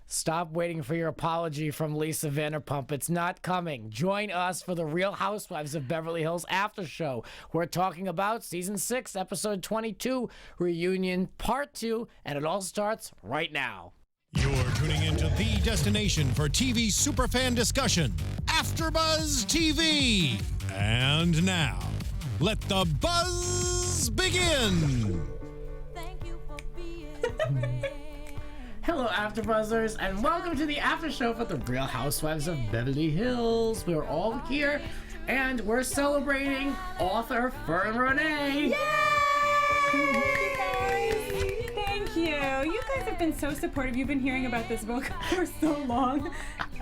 Stop waiting for your apology from Lisa Vanderpump. It's not coming. Join us for the Real Housewives of Beverly Hills after show. We're talking about season 6, episode 22, reunion part 2, and it all starts right now. You're tuning into the destination for TV superfan discussion, AFTERBUZZ TV. And now, let the buzz begin. Thank you for being Hello, AfterBuzzers, and welcome to the after show for the Real Housewives of Beverly Hills. We're all here, and we're celebrating author Fern Ronay. Thank you. You guys have been so supportive. You've been hearing about this book for so long.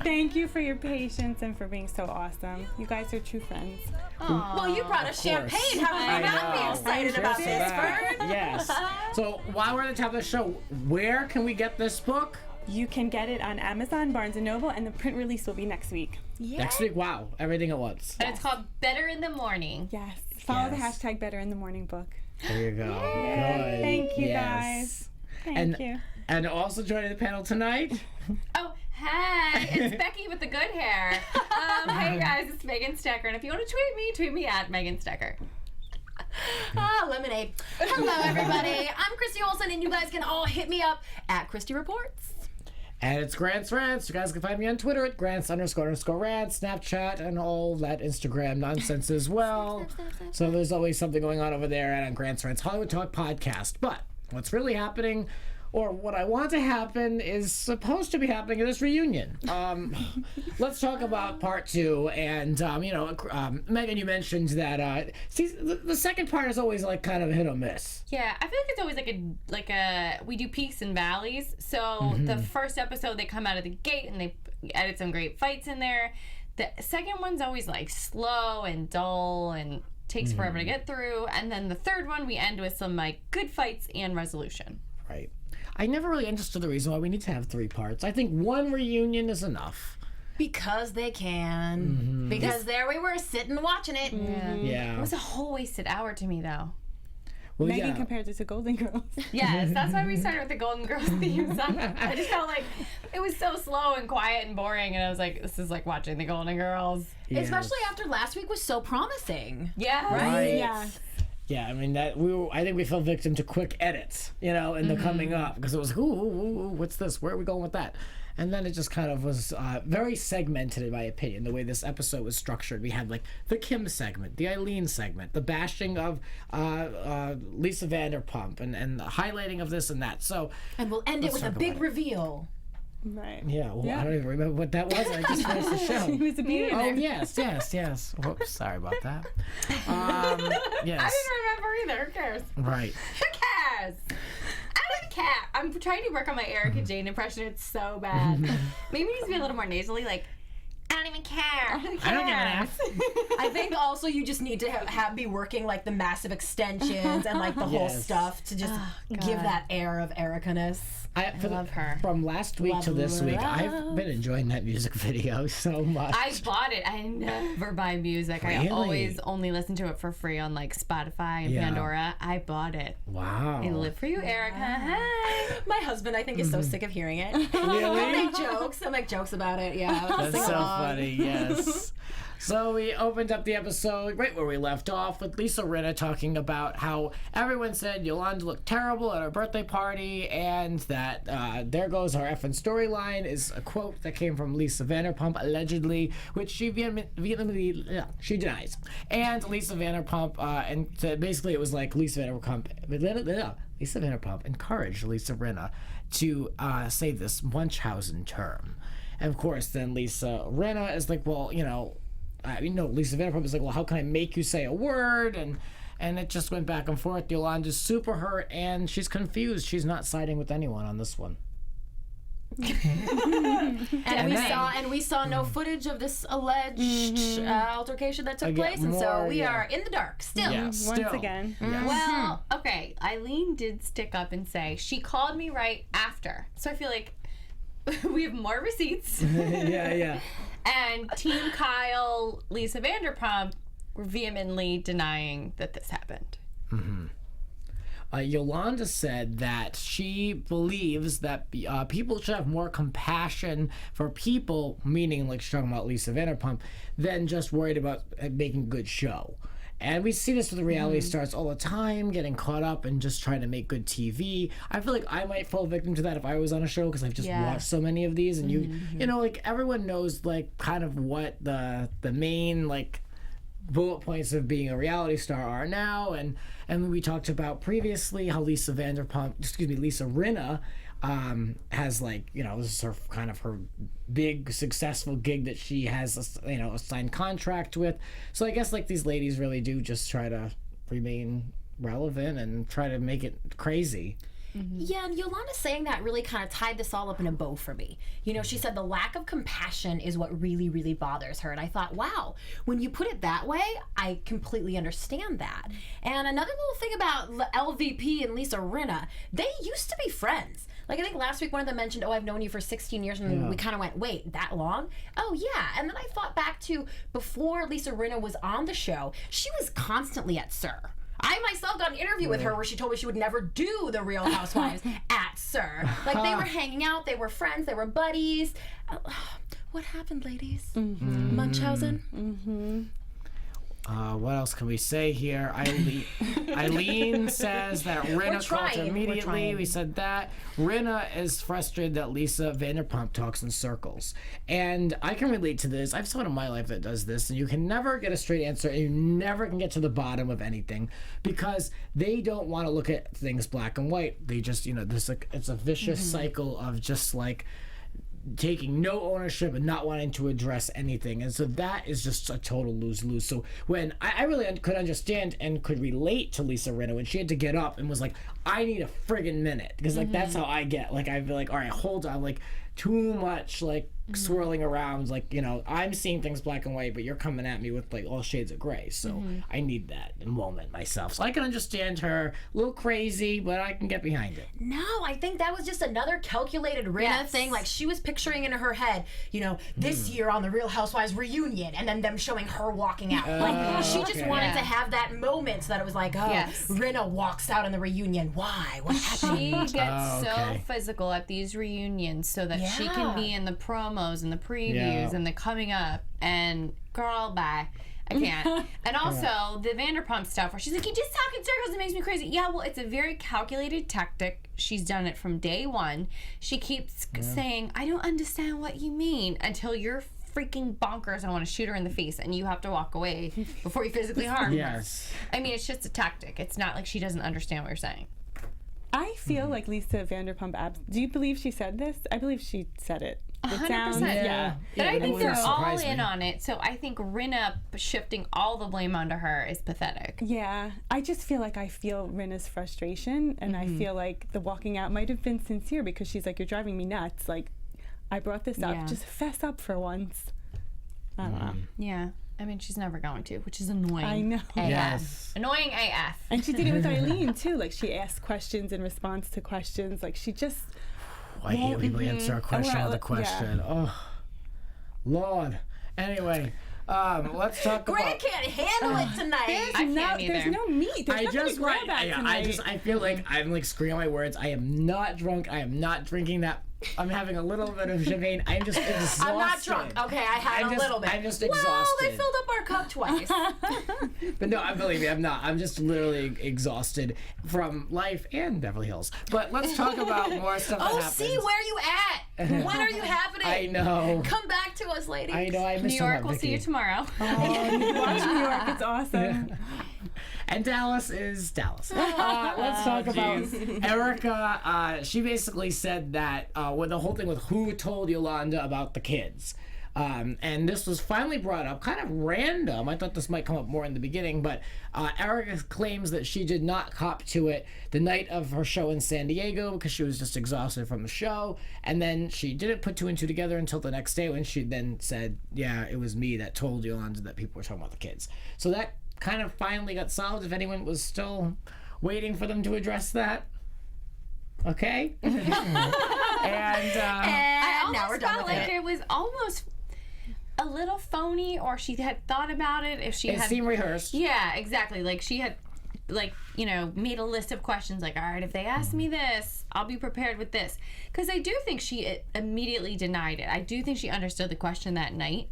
Thank you for your patience and for being so awesome. You guys are true friends. Well, you brought us champagne. How would you not be excited about this, Fern? Yes. So while we're at the top of the show, where can we get this book? You can get it on Amazon, Barnes & Noble, and the print release will be next week. Yeah. Next week? Wow. Everything at once. And it's called Better in the Morning. Yes. Follow the Yes. hashtag Better in the Morning book. There you go. Good. Thank you, Yes. guys. Thank And, you. and also joining the panel tonight. Oh, hey, it's Becky with the good hair. Hey guys, it's Megan Stecher, and if you want to tweet me at Megan Stecher. Lemonade. Hello, everybody. I'm Christy Olson, and you guys can all hit me up at Christy Reports. And it's Grant's Rants. You guys can find me on Twitter at Grants__Rants, Snapchat, and all that Instagram nonsense as well. So there's always something going on over there and on Grant's Rants Hollywood Talk podcast. But what's really happening, or what I want to happen, is supposed to be happening at this reunion. Let's talk about part 2. And, Megan, you mentioned that the second part is always like kind of hit or miss. Yeah, I feel like it's always like a we do peaks and valleys. So the first episode they come out of the gate and they edit some great fights in there. The second one's always like slow and dull and takes forever to get through. And then the third one we end with some like good fights and resolution. Right. I never really understood the reason why we need to have 3 parts. I think one reunion is enough. Because they can. Because there we were sitting watching it. Yeah. It was a whole wasted hour to me though. Well, Megan yeah. compared it to Golden Girls. Yes, that's why we started with the Golden Girls theme song. I just felt like it was so slow and quiet and boring, and I was like, this is like watching the Golden Girls. Yes. Especially after last week was so promising. Yeah. Right. Yeah. Yeah, I mean I think we fell victim to quick edits, in the coming up, because it was ooh, what's this? Where are we going with that? And then it just kind of was very segmented, in my opinion, the way this episode was structured. We had like the Kim segment, the Eileen segment, the bashing of Lisa Vanderpump, and the highlighting of this and that. So And we'll end it with a big reveal. Right. yeah, well, I don't even remember what that was. I just finished the show. She was a beauty. Oh yes. Whoops, sorry about that. Yes. I didn't remember either. Who cares? Right. Who cares? I don't care. I'm trying to work on my Erica Jane impression. It's so bad. Maybe it needs to be a little more nasally, like, I don't even care. I don't give an F. I think also you just need to be working like the massive extensions and like the whole Yes. stuff to just give that air of Erica-ness. I love her. From last week to this week, I've been enjoying that music video so much. I bought it. I never buy music. Really? I always only listen to it for free on like Spotify and Yeah. Pandora. I bought it. Wow. I live for you, Erica. Hey. My husband, I think, is so sick of hearing it. Really? I'll make jokes about it. Yeah, That's Sing so along. funny, yes. So we opened up the episode right where we left off with Lisa Rinna talking about how everyone said Yolanda looked terrible at her birthday party, and that there goes our effing storyline is a quote that came from Lisa Vanderpump, allegedly, which she vehemently she denies. And Lisa Vanderpump, and so basically it was like Lisa Vanderpump encouraged Lisa Rinna to say this Munchausen term. And of course, then Lisa Rinna is like, well, Lisa Vanderpump is like, well, how can I make you say a word? And it just went back and forth. Yolanda's super hurt, and she's confused. She's not siding with anyone on this one. And we saw no footage of this alleged altercation that took Again, place, and so more, we yeah. are in the dark still. Yeah, Once still. again. Yes. Well, okay. Eileen did stick up and say she called me right after. So I feel like we have more receipts. yeah. And Team Kyle, Lisa Vanderpump were vehemently denying that this happened. Yolanda said that she believes that people should have more compassion for people, meaning like she's talking about Lisa Vanderpump, than just worried about making a good show. And we see this with the reality stars all the time, getting caught up and just trying to make good TV. I feel like I might fall victim to that if I was on a show, because I've just watched so many of these. And you know, like everyone knows like kind of what the main like bullet points of being a reality star are now. And we talked about previously how Lisa Rinna has like, you know, this is her kind of her big successful gig that she has, you know, a signed contract with. So I guess like these ladies really do just try to remain relevant and try to make it crazy. Yeah, and Yolanda saying that really kind of tied this all up in a bow for me. You know, she said the lack of compassion is what really, really bothers her. And I thought, wow, when you put it that way, I completely understand that. And another little thing about LVP and Lisa Rinna, they used to be friends. Like, I think last week one of them mentioned, oh, I've known you for 16 years. And we kind of went, wait, that long? Oh, yeah. And then I thought back to before Lisa Rinna was on the show, she was constantly at SUR. I myself got an interview with her where she told me she would never do the Real Housewives at SUR. Like, they were hanging out, they were friends, they were buddies. What happened, ladies? Munchausen? What else can we say here? Eileen says that Rinna called her immediately. We said that. Rinna is frustrated that Lisa Vanderpump talks in circles. And I can relate to this. I've someone in my life that does this, and you can never get a straight answer, and you never can get to the bottom of anything because they don't want to look at things black and white. They just, you know, there's like, it's a vicious cycle of just like taking no ownership and not wanting to address anything. And so that is just a total lose-lose. So when I really could understand and could relate to Lisa Rinna when she had to get up and was like, I need a friggin' minute, because like that's how I get. Like I'd be like, all right, hold on, like too much like swirling around, like, you know, I'm seeing things black and white, but you're coming at me with like all shades of gray. So I need that moment myself. So I can understand her, a little crazy, but I can get behind it. No, I think that was just another calculated Rinna thing. Like, she was picturing in her head, you know, this year on the Real Housewives reunion, and then them showing her walking out. Like, she just wanted to have that moment so that it was like, oh, Rinna walks out on the reunion. Why? What happened? She gets so physical at these reunions so that she can be in the promos and the previews and the coming up, and girl, bye. I can't. And also the Vanderpump stuff where she's like, you just talk in circles, it makes me crazy. Yeah, well, it's a very calculated tactic. She's done it from day one. She keeps saying, I don't understand what you mean, until you're freaking bonkers and I want to shoot her in the face, and you have to walk away before you physically harm her. I mean, it's just a tactic. It's not like she doesn't understand what you're saying. I feel like Lisa Vanderpump do you believe she said this? I believe she said it. 100%. Yeah. But I think they're all in on it, so I think Rinna shifting all the blame onto her is pathetic. Yeah. I just feel like I feel Rinna's frustration, and I feel like the walking out might have been sincere, because she's like, you're driving me nuts. Like, I brought this up. Just fess up for once. I don't know. Yeah. I mean, she's never going to, which is annoying. I know. AF. Annoying AF. And she did it with Eileen, too. Like, she asked questions in response to questions. Like, she just... I hate when people answer a question with a question. Oh, Lord. Anyway, let's talk about... Grant can't handle it tonight. There's no meat. There's nothing to grab at tonight. I feel like I'm like screaming my words. I am not drunk. I am not drinking that. I'm having a little bit of champagne. I'm just exhausted. I'm not drunk. Okay, I had a little bit. I'm just exhausted. Well, they filled up our cup twice. But no, believe me, I'm not. I'm just literally exhausted from life and Beverly Hills. But let's talk about more stuff that happens. see, where you at? When are you happening? I know. Come back to us, ladies. I know. I miss New York, we'll see you tomorrow. Watch New York. It's awesome. And Dallas is Dallas. Let's talk about Erica. She basically said that with the whole thing with who told Yolanda about the kids. And this was finally brought up, kind of random. I thought this might come up more in the beginning, but Erica claims that she did not cop to it the night of her show in San Diego because she was just exhausted from the show. And then she didn't put two and two together until the next day when she then said, yeah, it was me that told Yolanda that people were talking about the kids. So that kind of finally got solved, if anyone was still waiting for them to address that. Okay? And I now we're almost done felt with like it was almost a little phony, or she had thought about it. If she it had seemed rehearsed. Yeah, exactly. Like she had like, you know, made a list of questions like, all right, if they ask me this, I'll be prepared with this. Because I do think she immediately denied it. I do think she understood the question that night,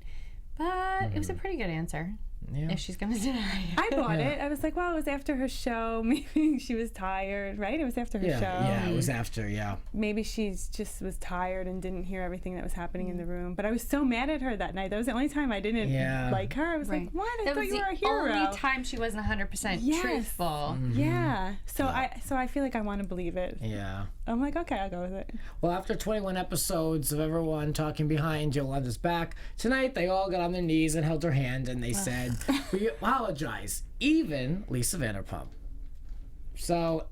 but it was a pretty good answer. If she's going to deny it. I bought it. I was like, well, it was after her show. Maybe she was tired, right? It was after her show. Yeah, it was after, Maybe she's just was tired and didn't hear everything that was happening in the room. But I was so mad at her that night. That was the only time I didn't like her. I was like, what? I thought you were a hero. That was the only time she wasn't 100% truthful. Yeah. So I feel like I want to believe it. Yeah. I'm like, okay, I'll go with it. Well, after 21 episodes of everyone talking behind Yolanda's back, tonight they all got on their knees and held her hand and they said, we apologize, even Lisa Vanderpump. So,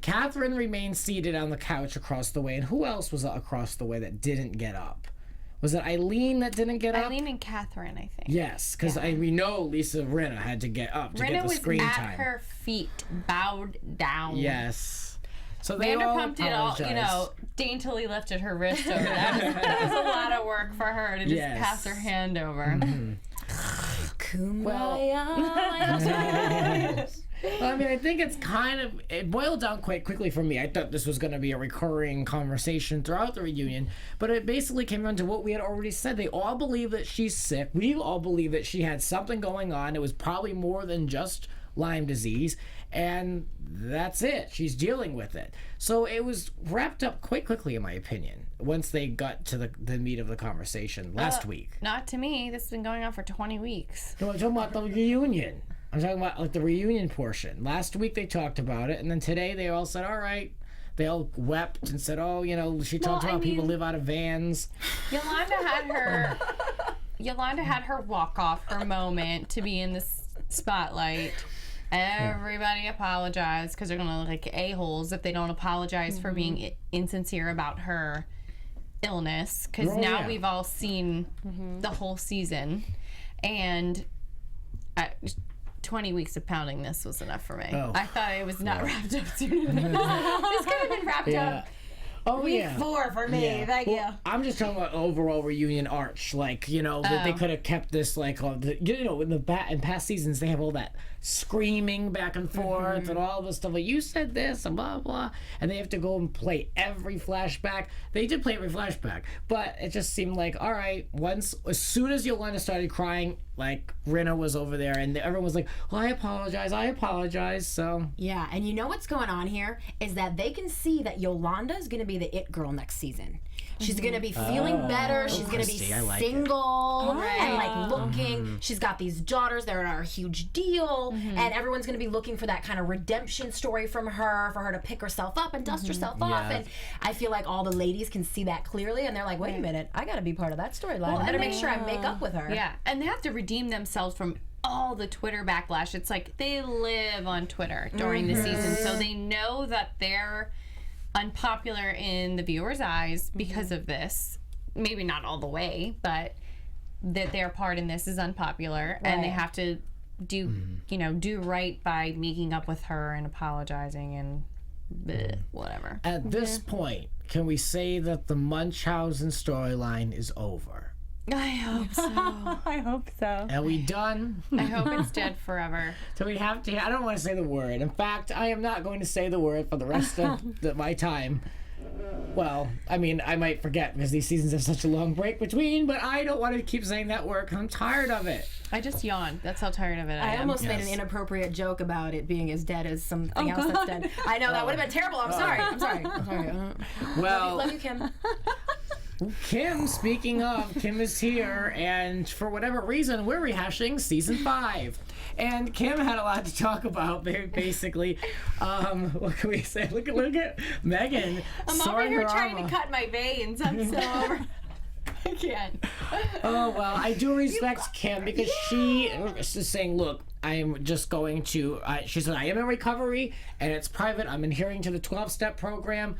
Catherine remained seated on the couch across the way, and who else was across the way that didn't get up? Was it Eileen that didn't get up? Eileen and Catherine, I think. Yes, because we know Lisa Rinna had to get up to get the screen time. Rinna was at her feet, bowed down. Yes. So they Vanderpump did all, you know, daintily lifted her wrist over. That was a lot of work for her to just pass her hand over. I mean, I think it's it boiled down quite quickly for me. I thought this was going to be a recurring conversation throughout the reunion, but it basically came down to what we had already said. They all believe that she's sick. We all believe that she had something going on. It was probably more than just Lyme disease, and that's it. She's dealing with it. So it was wrapped up quite quickly, in my opinion, once they got to the meat of the conversation last week. Not to me. This has been going on for 20 weeks. No, I'm talking about the reunion. I'm talking about like the reunion portion. Last week they talked about it, and then today they all said, all right. They all wept and said, oh, you know, she talked about people live out of vans. Yolanda had her walk off, her moment to be in the spotlight. Everybody apologized because they're going to look like a-holes if they don't apologize for being insincere about her illness. Because now we've all seen the whole season. And 20 weeks of pounding this was enough for me. I thought it was not wrapped up soon enough. This could have been wrapped up. Oh, Week 4 for me. Thank you. I'm just talking about overall reunion arch. Like, you know, that they could have kept this, like, you know, in past seasons, they have all that screaming back and forth and all this stuff. Like, you said this and blah, blah. And they have to go and play every flashback. They did play every flashback. But it just seemed like, all right, as soon as Yolanda started crying, like, Rinna was over there and everyone was like, well, I apologize, so. Yeah, and you know what's going on here is that they can see that Yolanda is going to be the it girl next season. She's going to be feeling better. She's going to be single and like looking. She's got these daughters that are a huge deal, and everyone's going to be looking for that kind of redemption story from her, for her to pick herself up and dust herself off. And I feel like all the ladies can see that clearly, and they're like, wait a minute, I got to be part of that storyline. I better make sure I make up with her. Yeah, and they have to redeem themselves from all the Twitter backlash. It's like they live on Twitter during the season, so they know that they're unpopular in the viewer's eyes because of this. Maybe not all the way, but that their part in this is unpopular, and they have to do right by making up with her and apologizing and whatever. At this point, can we say that the Munchausen storyline is over? I hope so. I hope so. Are we done? I hope it's dead forever. So we have to. I don't want to say the word. In fact, I am not going to say the word for the rest of my time. Well, I mean, I might forget because these seasons have such a long break between, but I don't want to keep saying that word because I'm tired of it. I just yawned. That's how tired of it I am. I almost made an inappropriate joke about it being as dead as something else that's dead. I know, that would have been terrible. I'm sorry. Well, love you, Kim. Kim, speaking of, Kim is here, and for whatever reason, we're rehashing season 5. And Kim had a lot to talk about, basically. What can we say? Look at Megan. I'm over here trying to cut my veins. I'm so over. I can't. Oh, well, I do respect Kim because she is saying, look, I am just going to, she said, I am in recovery, and it's private. I'm adhering to the 12-step program.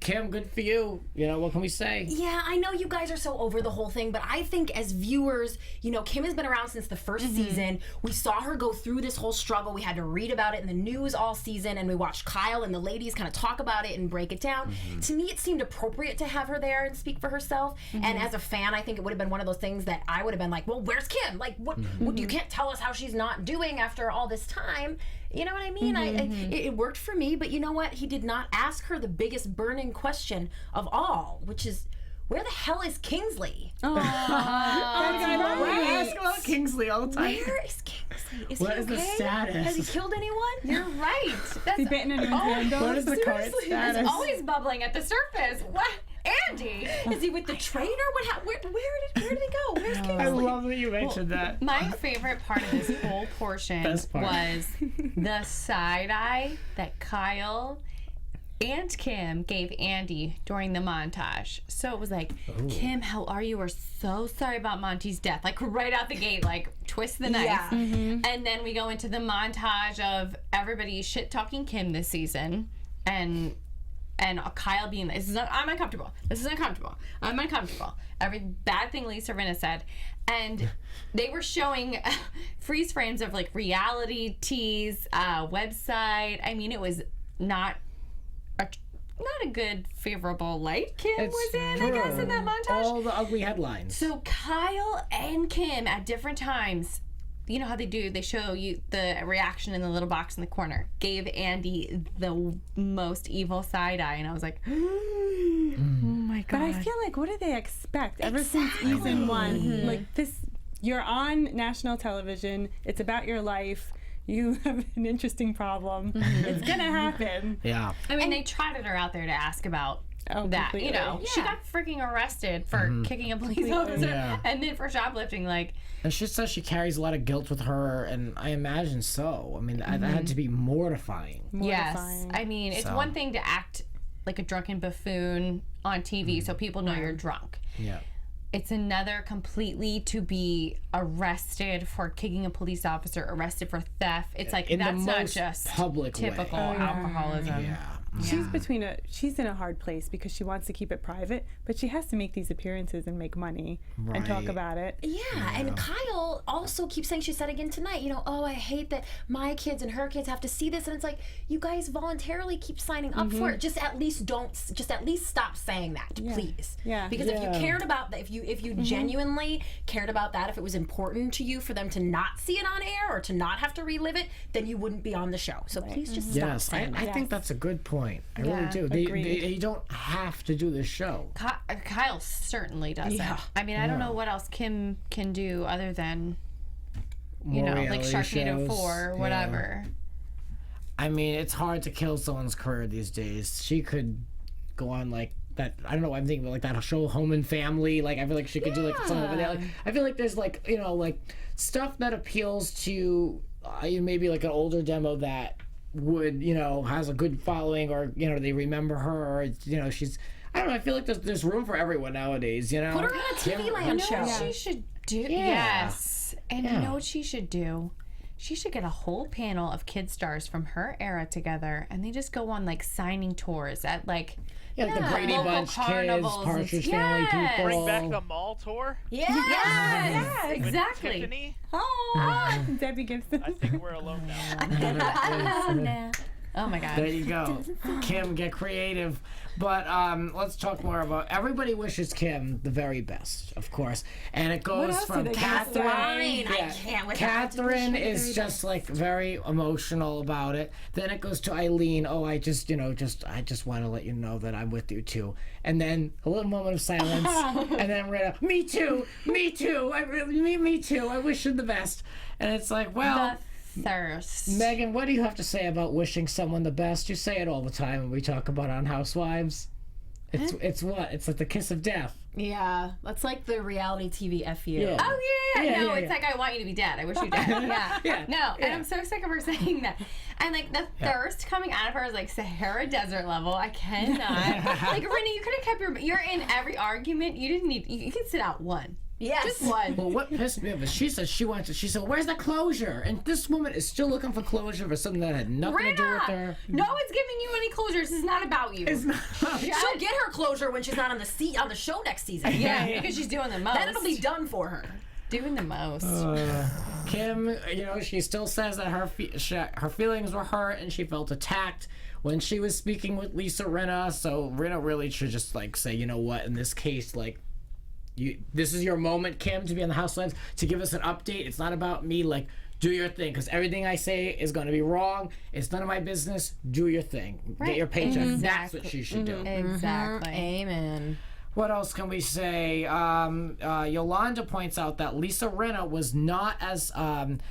Kim, good for you. You know, what can we say? Yeah, I know you guys are so over the whole thing, but I think as viewers, you know, Kim has been around since the first season. We saw her go through this whole struggle. We had to read about it in the news all season, and we watched Kyle and the ladies kind of talk about it and break it down. To me, it seemed appropriate to have her there and speak for herself. And as a fan, I think it would have been one of those things that I would have been like, well, where's Kim? Like, what you can't tell us how she's not doing after all this time. You know what I mean? It worked for me, but you know what? He did not ask her the biggest burning question of all, which is, where the hell is Kingsley? I ask about Kingsley all the time. Where is Kingsley? Is What he is the okay? status? Has he killed anyone? You're right. That's He bitten anyone's hand off? What is the current status? it's always bubbling at the surface. What? Andy? Is he with the trainer? Where did he go? Where's Kingsley? I love that you mentioned that. My favorite part of this whole portion Best part. was the side eye that Kyle and Kim gave Andy during the montage. So it was like, Kim, how are you? We're so sorry about Monty's death. Like right out the gate, like twist the knife. Yeah. And then we go into the montage of everybody shit talking Kim this season, and Kyle being, I'm uncomfortable. This is uncomfortable. I'm uncomfortable. Every bad thing Lisa Rinna said. And they were showing freeze frames of like reality tease, website. I mean, it was not a good favorable light Kim was in, I guess, in that montage. All the ugly headlines. So Kyle and Kim at different times, you know how they show you the reaction in the little box in the corner, gave Andy the most evil side eye, and I was like, oh my god. But I feel like, what do they expect? Ever since season 1, like this, you're on national television, it's about your life, you have an interesting problem, it's gonna happen. Yeah. I mean, they trotted her out there to ask about that, completely. you know. She got freaking arrested for kicking a police officer, Yeah. and then for shoplifting, like. And she says she carries a lot of guilt with her, and I imagine so. I mean, that had to be mortifying. Yes, Mortifying. I mean, it's So. one thing to act like a drunken buffoon on TV so people know you're drunk. Yeah. It's another completely to be arrested for kicking a police officer, arrested for theft. It's like, In the that's not most just public way. typical Oh, yeah. alcoholism. Yeah. She's in a hard place because she wants to keep it private, but she has to make these appearances and make money and talk Right. about it. Yeah, and Kyle also keeps saying, she said again tonight, you know, oh, I hate that my kids and her kids have to see this, and it's like, you guys voluntarily keep signing up for it. Just at least stop saying that, please. Yeah. Because if you cared about that, if you genuinely cared about that, if it was important to you for them to not see it on air or to not have to relive it, then you wouldn't be on the show. So please just stop Yes, saying I that. think that's a good point. I really do. They don't have to do this show. Kyle certainly doesn't. Yeah. I mean, I don't know what else Kim can do other than, you More know, like reality Sharknado shows. 4 or Yeah. whatever. I mean, it's hard to kill someone's career these days. She could go on like that. I don't know. I'm thinking like that show Home and Family. Like I feel like she could do like something over there. Like I feel like there's like, you know, like stuff that appeals to maybe like an older demo that would, you know, has a good following, or, you know, they remember her, or, you know, she's, I don't know, I feel like there's room for everyone nowadays, you know. Put her on a TV Land You know show. what she should do? Yeah. Yes. And you know what she should do? She should get a whole panel of kid stars from her era together, and they just go on like signing tours at like like the Brady local Bunch kids, carnivals and- Partridge Family people. Bring back the mall tour Yes, with exactly. Tiffany. Debbie Gibson. I think we're alone now. Oh my god. There you go. Kim, get creative. But let's talk more about, everybody wishes Kim the very best, of course. And it goes else from do they Catherine. Fine, I can't wait. Catherine is just like very emotional about it. Then it goes to Eileen. Oh, I just want to let you know that I'm with you too. And then a little moment of silence. And then Rita, me too. Me too. Me too. I wish you the best. And it's like, well, Thirst. Megan, what do you have to say about wishing someone the best? You say it all the time when we talk about on Housewives. It's what? It's like the kiss of death. Yeah, that's like the reality TV FU. Yeah. Oh yeah. Yeah, No, yeah, it's yeah. like, I want you to be dead. I wish you dead. Yeah. Yeah, No, yeah. and I'm so sick of her saying that. And like the thirst coming out of her is like Sahara Desert level. I cannot. Like, Renee, you could have kept you're in every argument. You didn't need. You can sit out one. Yes. Just one. Well, what pissed me off is she said she said, where's the closure? And this woman is still looking for closure for something that had nothing to do with her. No one's giving you any closure. This is not about you. It's not. She'll get her closure when she's not on the show next season. Yeah, because she's doing the most. Then it'll be done for her. doing the most. Kim, you know, she still says that her feelings were hurt and she felt attacked when she was speaking with Lisa Rinna. So Rinna really should just like say, you know what, in this case, like, this is your moment, Kim, to be on the Housewives, to give us an update. It's not about me like do your thing, because everything I say is going to be wrong. It's none of my business. Do your thing. Get your paycheck. That's what she should do. Exactly. Amen. What else can we say? Yolanda points out that Lisa Rinna was not as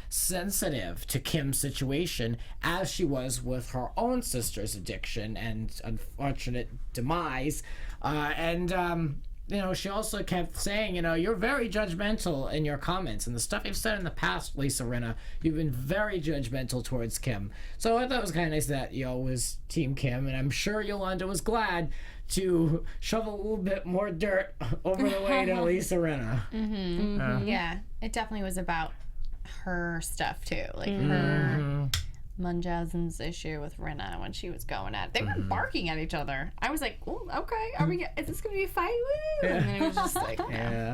sensitive to Kim's situation as she was with her own sister's addiction and unfortunate demise. She also kept saying, you're very judgmental in your comments. And the stuff you've said in the past, Lisa Rinna, you've been very judgmental towards Kim. So I thought it was kind of nice that Yo was Team Kim. And I'm sure Yolanda was glad to shovel a little bit more dirt over the way to Lisa Rinna. Yeah, it definitely was about her stuff, too. Like her Munchausen's issue with Rinna when she was going at it. They were barking at each other. I was like, oh, okay, is this going to be a fight? Woo! And then it was just like,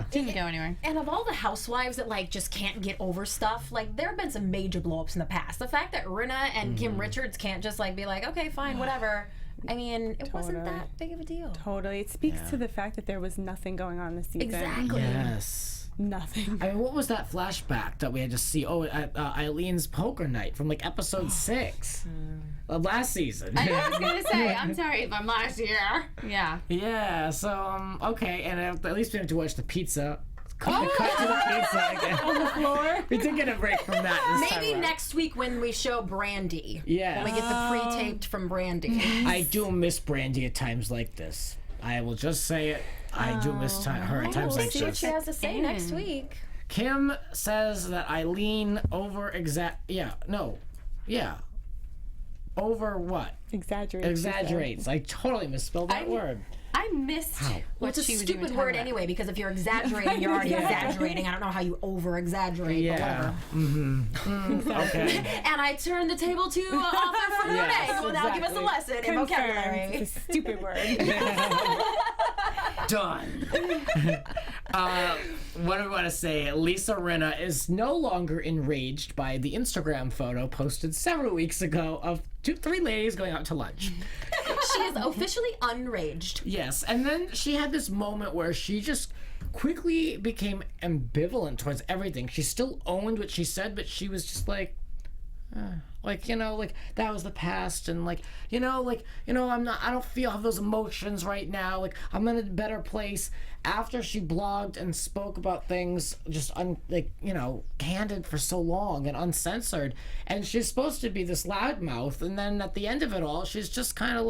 didn't go anywhere. And of all the housewives that just can't get over stuff, there have been some major blow-ups in the past. The fact that Rinna and Kim Richards can't just be like, okay, fine, whatever. I mean, it wasn't that big of a deal. Totally. It speaks to the fact that there was nothing going on this season. Exactly. Yes. Nothing. I mean, what was that flashback that we had to see? Oh, at Eileen's poker night from episode 6 of last season. I know I was going to say, I'm sorry, from last year. Yeah. Yeah, so, okay, and at least we have to watch the pizza. Cut to the pizza again. On the floor. We did get a break from that this time Maybe around. next week when we show Brandy. Yes. When we get the pre-taped from Brandy. I do miss Brandy at times like this. I will just say it. I do miss her at times We'll like see what this. she has to say next week. Kim says that Eileen over what? Exaggerates. I totally misspelled that word. I missed Well, what it's a she was even stupid talking word about. anyway, because if you're exaggerating, you're already exaggerating. I don't know how you over-exaggerate, Yeah. but Okay. whatever. And I turned the table to author Fern Yes, Ronay, who will now give us a exactly. lesson in vocabulary. It's a stupid word. Done. What do we want to say? Lisa Rinna is no longer enraged by the Instagram photo posted several weeks ago of 3 ladies going out to lunch. She is officially unraged. Yes, and then she had this moment where she just quickly became ambivalent towards everything. She still owned what she said, but she was just that was the past, and I don't have those emotions right now. I'm in a better place. After she blogged and spoke about things just candid for so long and uncensored, and she's supposed to be this loudmouth, and then at the end of it all, she's just kind of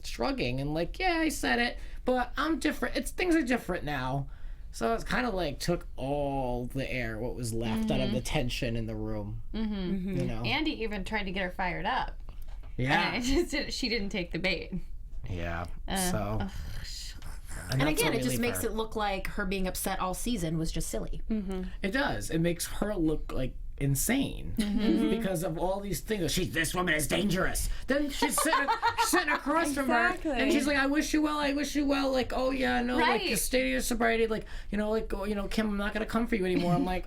shrugging and yeah, I said it, but I'm different. Things are different now. So it's kind of took all the air, what was left out of the tension in the room. Andy even tried to get her fired up. Yeah. And she didn't take the bait. Yeah. And again, it just makes it look like her being upset all season was just silly. It does. It makes her look insane because of all these things. This woman is dangerous. Then she's sitting across from her, and she's like, I wish you well. Oh yeah, no, Right. state of your sobriety. Kim, I'm not gonna come for you anymore. I'm like,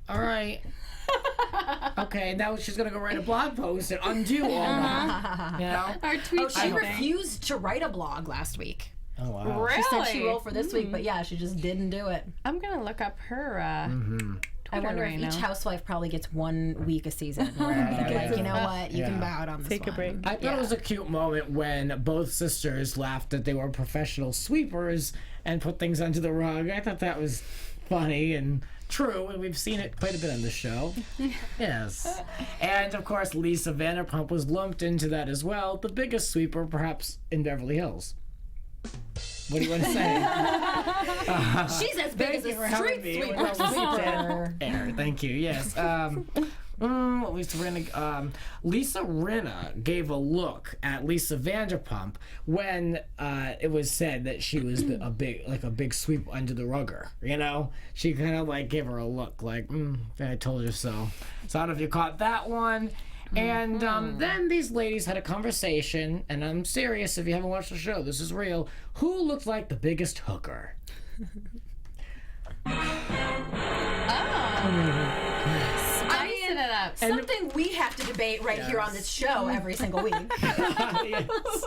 all right. Okay, now she's gonna go write a blog post and undo all that. Our tweet She refused to write a blog last week. Oh wow. Really? She said she wrote for this week, but yeah, she just didn't do it. I'm going to look up her I wonder if each housewife probably gets 1 week a season. Where you know what? You can bow out on this Take a one. break. I thought it was a cute moment when both sisters laughed that they were professional sweepers and put things under the rug. I thought that was funny and true, and we've seen it quite a bit on the show. Yes. And, of course, Lisa Vanderpump was lumped into that as well, the biggest sweeper perhaps in Beverly Hills. What do you want to say? She's as big as a street sweeper. Thank you. Yes. Lisa Rinna gave a look at Lisa Vanderpump when it was said that she was a big sweep under the rugger. She kind of gave her a look I told you so. So I don't know if you caught that one. And then these ladies had a conversation, and I'm serious if you haven't watched the show, this is real. Who looked like the biggest hooker? Spicing it up. Something we have to debate right here on this show every single week. Yes.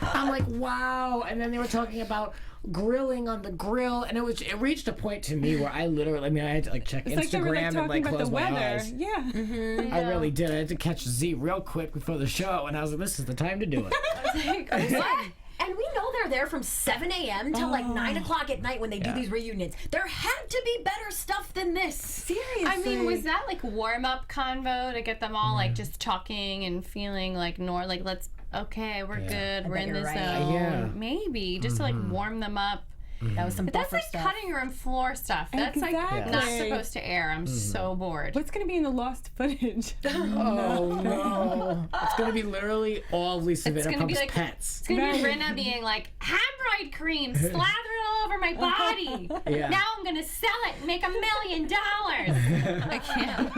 I'm like, wow. And then they were talking about grilling on the grill, and it reached a point to me where I literally, I mean, I had to like check It's like they were like Instagram and talking like about close the my weather. eyes. Yeah. I really did. I had to catch Z real quick before the show, and I was like, this is the time to do it. And we know they're there from 7 a.m. till like 9 o'clock at night when they do these reunions. There had to be better stuff than this. Seriously. I mean, was that like warm-up convo to get them all like just talking and feeling like let's we're good, we're in you're the right. zone. Yeah. Maybe just to like warm them up. That was some But that's buffer like stuff. cutting room floor stuff. That's like Exactly. not supposed to air. I'm so bored. What's going to be in the lost footage? Oh no! It's gonna be literally all of Lisa It's gonna be Vanderpump's like pets. It's gonna be Right. Rinna being like, hemorrhoid cream slathered all over my body. Yeah. Now I'm gonna sell it and make $1 million. I can't.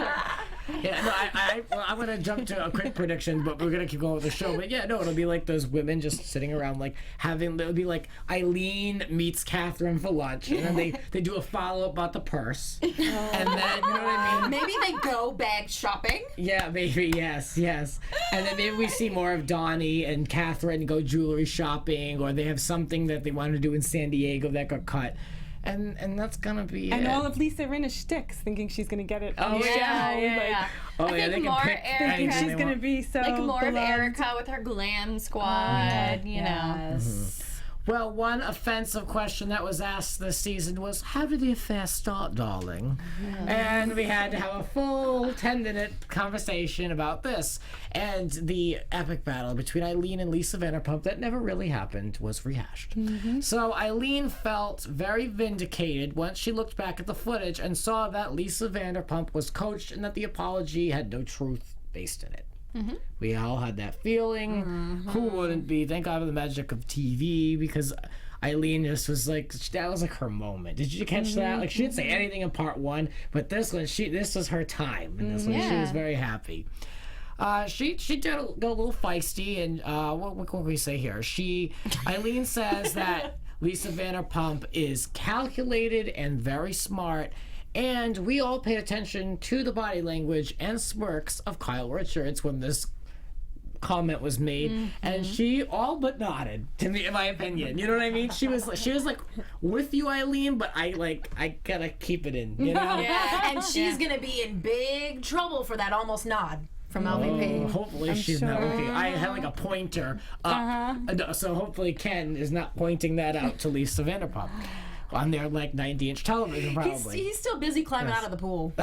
Yeah, no, I'm gonna jump to a quick prediction, but we're gonna keep going with the show. But yeah, no, it'll be like those women just sitting around, like it'll be like Eileen meets Catherine for lunch, and then they do a follow up about the purse, and then you know what I mean? Maybe they go bag shopping. Yeah, maybe yes, and then maybe we see more of Donnie and Catherine go jewelry shopping, or they have something that they want to do in San Diego that got cut. And that's gonna be And it. all of Lisa Rinna's shticks, thinking she's going to get it. Oh, on the yeah, show, yeah. Oh, I yeah, think they can more pick Erica. anything She's they going to want. be so Like more of beloved. Erica with her glam squad, you know. Yes. Well, one offensive question that was asked this season was, how did the affair start, darling? And we had to have a full 10-minute conversation about this. And the epic battle between Eileen and Lisa Vanderpump that never really happened was rehashed. So Eileen felt very vindicated once she looked back at the footage and saw that Lisa Vanderpump was coached and that the apology had no truth based in it. We all had that feeling. Who wouldn't be? Thank God for the magic of TV, because Eileen just was like, that was like her moment.Id you catch that? Like, she didn't say anything in part one, but this one, this was her time. And this one, she was very happy. She did go a little feisty, and what can we say here? Eileen says that Lisa Vanderpump is calculated and very smart. And we all paid attention to the body language and smirks of Kyle Richards when this comment was made, and she all but nodded to me, in my opinion. You know what I mean? She was like with you, Eileen, but I gotta keep it in. You know? And she's gonna be in big trouble for that almost nod from LVP. Hopefully she's not sure. looking. I had like a pointer up, so hopefully Ken is not pointing that out to Lisa Vanderpump on their like 90-inch television, probably. He's still busy climbing out of the pool.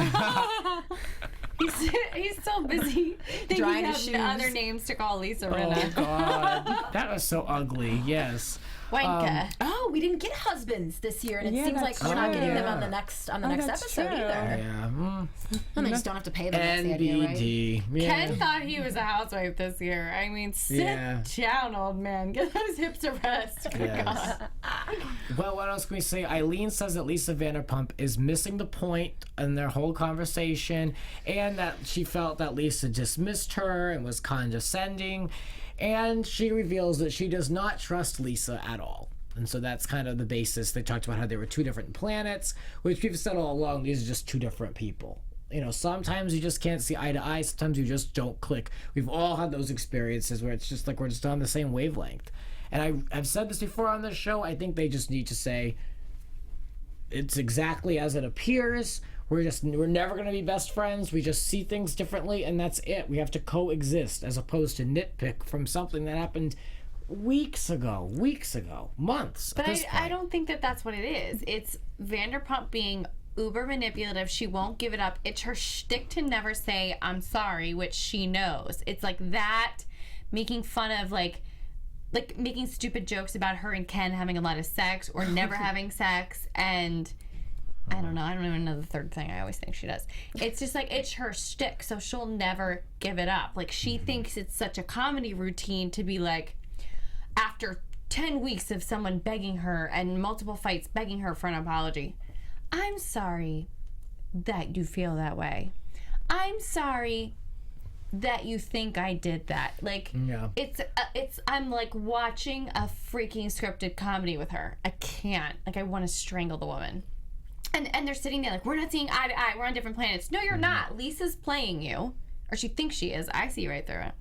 He's so busy thinking Drying of his shoes. other names to call Lisa Oh Rinna. God, that was so ugly. Yes. Wanka. Oh, we didn't get husbands this year, and it Yeah, seems like that's we're not true. getting them Yeah. on the next that's episode true. either. Yeah. And they just don't have to pay them. That's the idea, right? NBD. Yeah. Ken thought he was a housewife this year. I mean, sit Yeah. down, old man. Get those hips to rest. For Yes. God. Well, what else can we say? Eileen says that Lisa Vanderpump is missing the point in their whole conversation, and that she felt that Lisa dismissed her and was condescending, and she reveals that she does not trust Lisa at all. And so that's kind of the basis. They talked about how there were two different planets, which we've said all along, these are just two different people. You know, sometimes you just can't see eye to eye, sometimes you just don't click. We've all had those experiences where it's just like we're just on the same wavelength. And I've said this before on the show, I think they just need to say, it's exactly as it appears. We're never going to be best friends. We just see things differently, and that's it. We have to coexist, as opposed to nitpick from something that happened weeks ago, months. But at this I point. don't think that that's what it is. It's Vanderpump being uber manipulative. She won't give it up. It's her shtick to never say, I'm sorry, which she knows. It's like that, making fun of like making stupid jokes about her and Ken having a lot of sex or never having sex, and I don't even know the third thing I always think she does. It's just like, it's her shtick, so she'll never give it up. Like, she thinks it's such a comedy routine to be like, after 10 weeks of someone begging her and multiple fights begging her for an apology, I'm sorry that you feel that way. I'm sorry that you think I did that. Like, Yeah. it's I'm like watching a freaking scripted comedy with her. I can't. Like, I want to strangle the woman. And they're sitting there like, we're not seeing eye to eye. We're on different planets. No, you're not. Lisa's playing you. Or she thinks she is. I see right through it.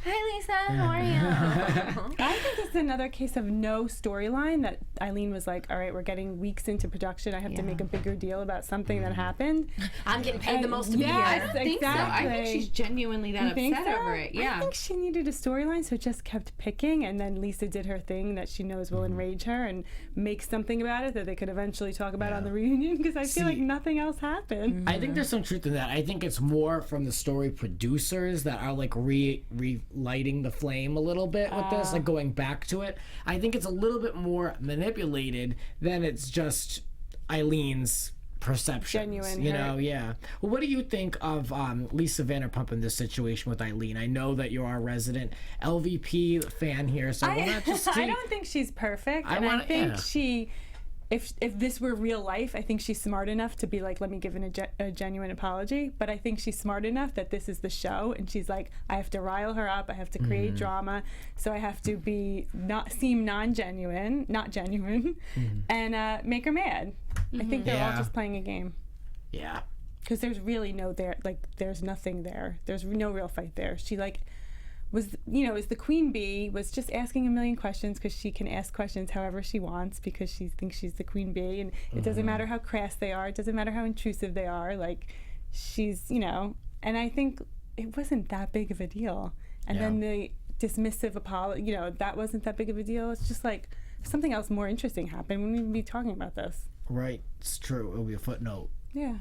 Hi, Lisa. How are you? I think this is another case of no storyline that Eileen was like, all right, we're getting weeks into production. I have to make a bigger deal about something that happened. I'm getting paid the most to be yes, here. I don't think so. I think Exactly. she's genuinely that You think upset so? over it. Yeah. I think she needed a storyline, so it just kept picking, and then Lisa did her thing that she knows will enrage her and make something about it that they could eventually talk about on the reunion, because I feel like nothing else happened. I think there's some truth in that. I think it's more from the story producers that are like relighting the flame a little bit with this, like going back to it. I think it's a little bit more manipulated than it's just Eileen's perceptions. Genuine you hurt. know, yeah. Well, what do you think of Lisa Vanderpump in this situation with Eileen? I know that you're our resident LVP fan here, so why not just I don't think she's perfect, I and I wanna- think yeah. she, if this were real life, I think she's smart enough to be like, let me give a genuine apology. But I think she's smart enough that this is the show, and she's like, I have to rile her up, I have to create drama, so I have to seem not genuine, and make her mad. I think they're all Yeah. just playing a game. Yeah. Because there's really there's nothing there. There's no real fight there. She was the queen bee, was just asking a million questions because she can ask questions however she wants because she thinks she's the queen bee, and it doesn't matter how crass they are, it doesn't matter how intrusive they are, like she's, and I think it wasn't that big of a deal. And then the dismissive apology, that wasn't that big of a deal. It's just like something else more interesting happened. We wouldn't even be talking about this. Right. It's true. It'll be a footnote. Yeah.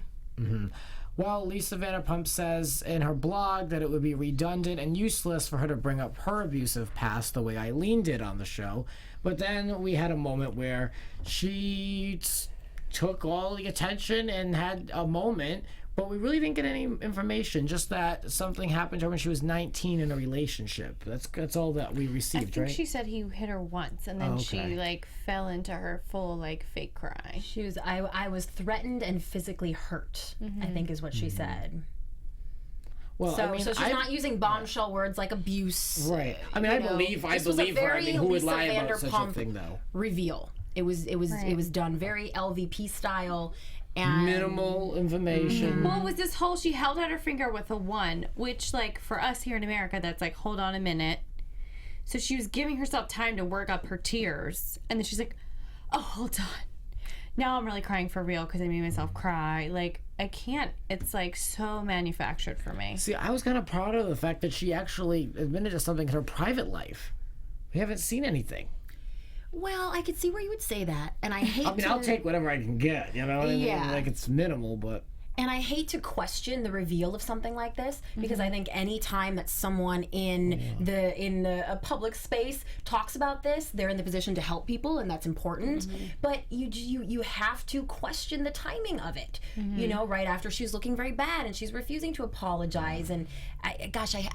Well, Lisa Vanderpump says in her blog that it would be redundant and useless for her to bring up her abusive past the way Eileen did on the show. But then we had a moment where she took all the attention and had a moment, but we really didn't get any information, just that something happened to her when she was 19 in a relationship. That's all that we I received, think right? she said he hit her once, and then she Okay. fell into her full fake cry. She was. I was threatened and physically hurt. I think is what she said. Well, So, I mean, so she's not using bombshell words like abuse. right. I mean, I believe this was a her. I very mean, who would Lisa lie about such a Vanderpump thing, though? Reveal. It was done very LVP style. And Minimal information. Well, it was this whole, she held out her finger with a 1, which, for us here in America, that's hold on a minute. So she was giving herself time to work up her tears. And then she's like, oh, hold on. Now I'm really crying for real because I made myself cry. I can't. It's, so manufactured for me. See, I was kind of proud of the fact that she actually admitted to something in her private life. We haven't seen anything. Well, I could see where you would say that, and I hate. I'll take whatever I can get. You know what I mean? Yeah. It's minimal, but. And I hate to question the reveal of something like this because I think any time that someone in a public space talks about this, they're in the position to help people, and that's important. But you have to question the timing of it. Right after she's looking very bad and she's refusing to apologize, and I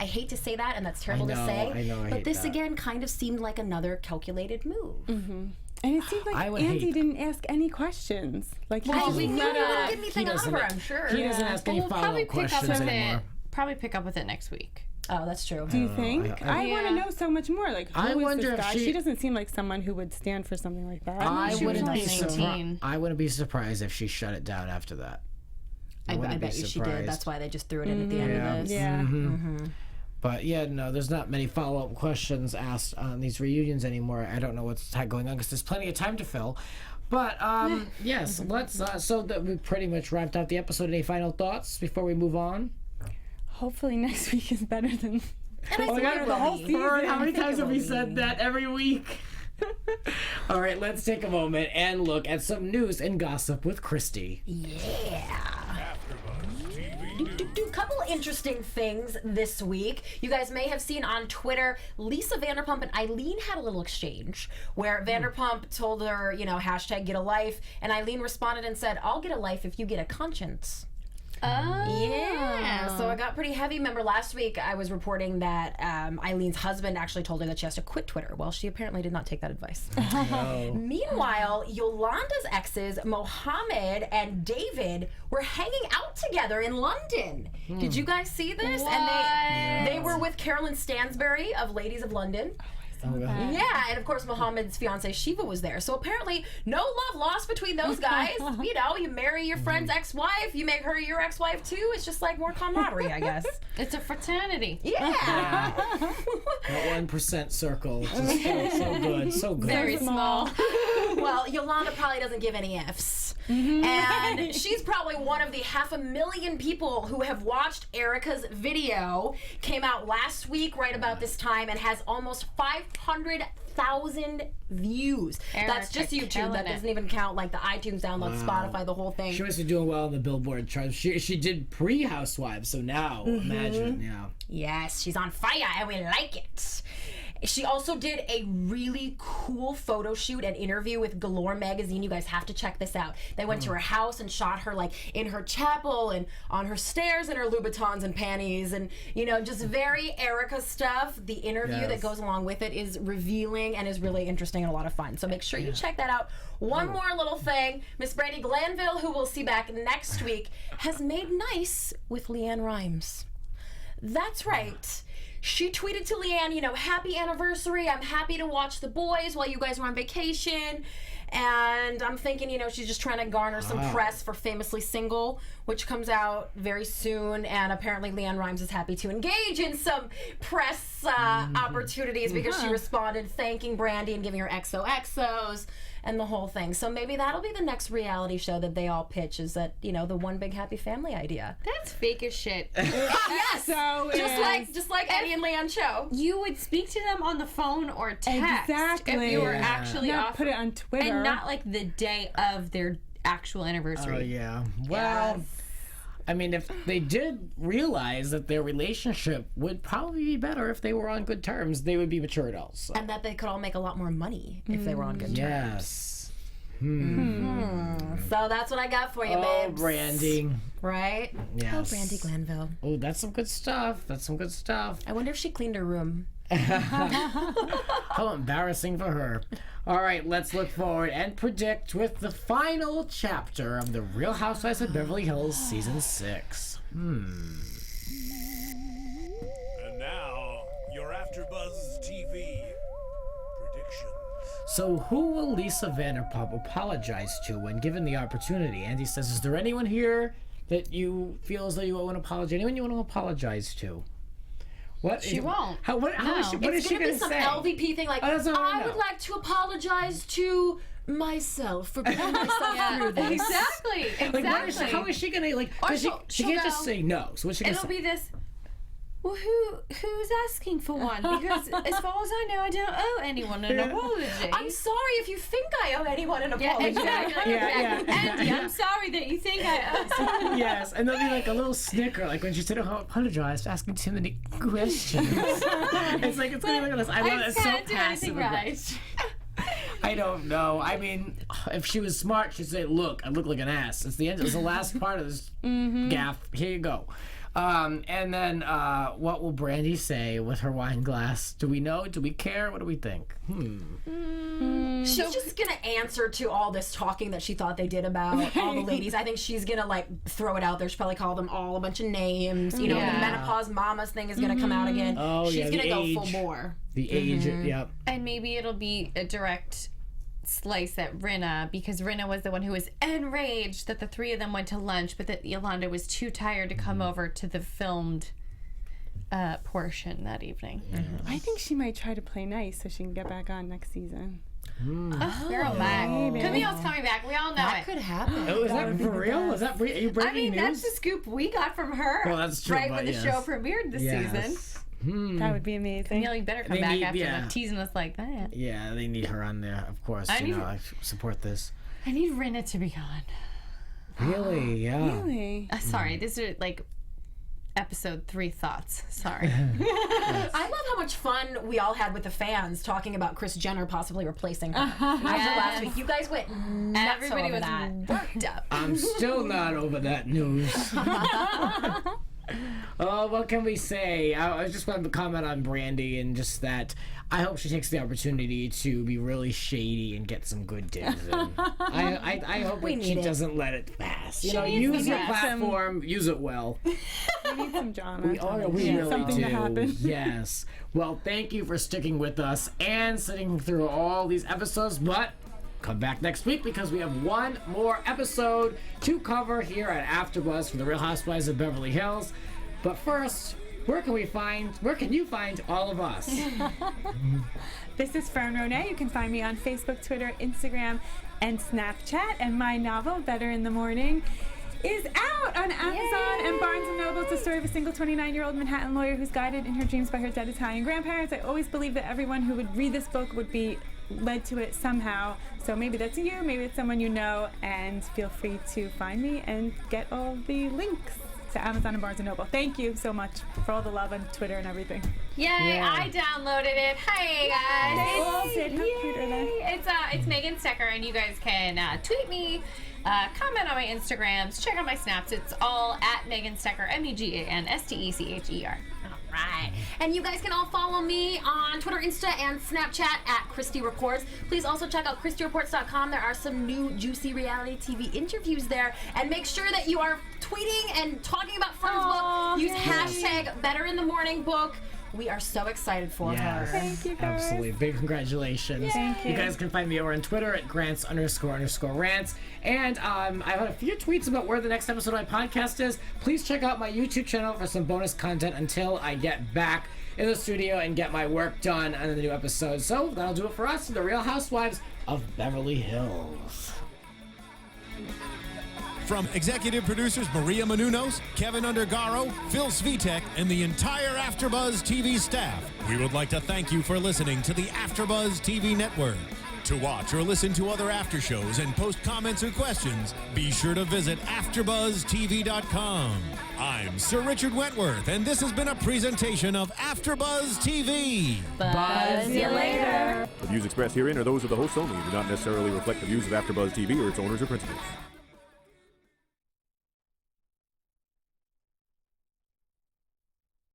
hate to say that, and that's terrible to say. I know, I but hate this that. again kind of seemed like another calculated move. And it seems like I would Andy hate- didn't ask any questions. We knew he let wouldn't up. get anything out of her, I'm sure. He doesn't ask any We'll follow probably up pick up questions with anymore. it. Probably pick up with it next week. Oh, that's true. Do you think? I want to Yeah. know so much more. Who I is wonder this if guy? she- She doesn't seem like someone who would stand for something like that. I she was wouldn't only be 19. surprised. I wouldn't be surprised if she shut it down after that. I wouldn't be bet you she did. surprised. That's why they just threw it in at the end of this. Yeah. But yeah, no, there's not many follow-up questions asked on these reunions anymore. I don't know what's going on because there's plenty of time to fill. But yes, let's. So that we pretty much wrapped out the episode. Any final thoughts before we move on? Hopefully next week is better than. And I think it will be. How many times have we will said be. that every week? All right, let's take a moment and look at some news and gossip with Christy. Couple interesting things this week. You guys may have seen on Twitter, Lisa Vanderpump and Eileen had a little exchange where Vanderpump told her, hashtag get a life, and Eileen responded and said, I'll get a life if you get a conscience. Yeah, so it got pretty heavy. Remember last week I was reporting that Eileen's husband actually told her that she has to quit Twitter. Well, she apparently did not take that advice. Meanwhile, Yolanda's exes, Mohammed and David, were hanging out together in London. Did you guys see this? What? And they were with Carolyn Stansbury of Ladies of London. Okay. Yeah, and of course Muhammad's fiance Shiva was there. So apparently no love lost between those guys. You know, you marry your friend's ex-wife, you make her your ex-wife too. It's just like more camaraderie, I guess. It's a fraternity. Yeah. That 1% circle. Just so good. So good. Very small. Well, Yolanda probably doesn't give any Fs. And she's probably one of the 500,000 people who have watched Erica's video. Came out last week right about this time and has almost 500,000 views. That's just YouTube. That doesn't even count like the iTunes download, Spotify, the whole thing. She must be doing well on the Billboard charts. She did pre-Housewives, so now imagine, yeah. Yes, she's on fire and we like it. She also did a really cool photo shoot and interview with Galore magazine. You guys have to check this out. They went to her house and shot her like in her chapel and on her stairs in her Louboutins and panties and, you know, just very Erica stuff. The interview that goes along with it is revealing and is really interesting and a lot of fun. So make sure you check that out. One more little thing. Miss Brandy Glanville, who we'll see back next week, has made nice with Leanne Rimes. That's right. She tweeted to Leanne, you know, happy anniversary. I'm happy to watch the boys while you guys were on vacation. And I'm thinking, you know, she's just trying to garner some press for Famously Single, which comes out very soon. And apparently Leanne Rimes is happy to engage in some press opportunities because she responded thanking Brandy and giving her XOXOs and the whole thing. So maybe that'll be the next reality show that they all pitch, is that, you know, the one big happy family idea. That's fake as shit. Yes! So just like Eddie and Leanne show. You would speak to them on the phone or text Exactly. if you were actually Not off. put it on Twitter. And not like the day of their actual anniversary. Oh, yeah. Well, I mean, if they did realize that their relationship would probably be better if they were on good terms, they would be mature adults. So. And that they could all make a lot more money if they were on good terms. Yes. So that's what I got for you, Oh, babes. Brandy. Right? Yes. Oh, Brandy Glanville. Oh, that's some good stuff. That's some good stuff. I wonder if she cleaned her room. How embarrassing for her. All right, let's look forward and predict with the final chapter of the Real Housewives of Beverly Hills Season 6. And now, your AfterBuzz TV predictions. So who will Lisa Vanderpump apologize to when given the opportunity? Andy says, is there anyone here that you feel as though you owe an apology? Anyone you want to apologize to? What She won't. How No. is she, what is It's she gonna going be to some say? LVP thing like, Oh, that's what I I would know. like to apologize to myself for putting myself through this. Exactly. Like, what is she, how is she going to, like, because she she'll can't go, just say no. So what's she going to It'll say? be this. Well, who's asking for one? Because as far as I know, I don't owe anyone an apology. I'm sorry if you think I owe anyone an apology. Exactly. Yeah, yeah. Andy, I'm sorry that you think I owe someone. Yes, and there'll be like a little snicker, like when she said, "Oh, I apologize for asking too many questions." It's like it's gonna be like this. I love it. I It's so can't do passive. anything right. I don't know. I mean, if she was smart, she'd say, "Look, I look like an ass." It's the end. It's the last part of this gaff. Here you go. And then what will Brandy say with her wine glass? Do we know? Do we care? What do we think? She's just gonna answer to all this talking that she thought they did about all the ladies. I think she's gonna like throw it out there. She'll probably call them all a bunch of names. You know, the menopause mamas thing is gonna come out again. Oh, she's yeah, gonna the go age. full bore. The age. Yep. And maybe it'll be a direct slice at Rinna, because Rinna was the one who was enraged that the three of them went to lunch, but that Yolanda was too tired to come over to the filmed portion that evening. I think she might try to play nice so she can get back on next season. Girl back. Camille's coming back. We all know That it. could happen. Oh, is that for real? Is that are you breaking I mean, news? that's the scoop we got from her. Well, that's true, right but when the yes. show premiered this season. That would be amazing. Camille, you better come They back need- after yeah. teasing us like that. Yeah, they need her on there, of course. I You need know, her- I support this. I need Rinna to be gone. Really? Yeah. Really? Sorry, these are like episode 3 thoughts. Sorry. I love how much fun we all had with the fans talking about Kris Jenner possibly replacing her. After last week, you guys went nuts Everybody over was that. worked up. I'm still not over that news. Oh, what can we say? I just wanted to comment on Brandy and just that I hope she takes the opportunity to be really shady and get some good digs in. I hope that she doesn't let it pass. You know, use your platform, use it well. We need some drama. We really something do. to happen. Yes. Well, thank you for sticking with us and sitting through all these episodes, but come back next week because we have one more episode to cover here at AfterBuzz for the Real Housewives of Beverly Hills. But first, where can you find all of us? This is Fern Ronay. You can find me on Facebook, Twitter, Instagram, and Snapchat. And my novel, Better in the Morning, is out on Amazon and Barnes & Noble. It's the story of a single 29-year-old Manhattan lawyer who's guided in her dreams by her dead Italian grandparents. I always believed that everyone who would read this book would be led to it somehow. So maybe that's you, maybe it's someone you know, and feel free to find me and get all the links to Amazon and Barnes & Noble. Thank you so much for all the love on Twitter and everything. Yay, I downloaded it. Hey guys. It's Megan Stecher, and you guys can tweet me, comment on my Instagrams, check out my snaps. It's all at Megan Stecher, MEGANSTECHER. Right. And you guys can all follow me on Twitter, Insta, and Snapchat at Christy Reports. Please also check out ChristyReports.com. There are some new juicy reality TV interviews there. And make sure that you are tweeting and talking about Fern's book. Use hashtag Better in the Morning Book. We are so excited for her. Thank you, guys. Absolutely. Big congratulations. Thank you. You guys can find me over on Twitter at Grants__rants. And I have a few tweets about where the next episode of my podcast is. Please check out my YouTube channel for some bonus content until I get back in the studio and get my work done on the new episode. So that'll do it for us, the Real Housewives of Beverly Hills. From executive producers Maria Menounos, Kevin Undergaro, Phil Svitek, and the entire AfterBuzz TV staff, we would like to thank you for listening to the AfterBuzz TV network. To watch or listen to other after shows and post comments or questions, be sure to visit AfterBuzzTV.com. I'm Sir Richard Wentworth, and this has been a presentation of AfterBuzz TV. Buzz you later. The views expressed herein are those of the hosts only and do not necessarily reflect the views of AfterBuzz TV or its owners or principals.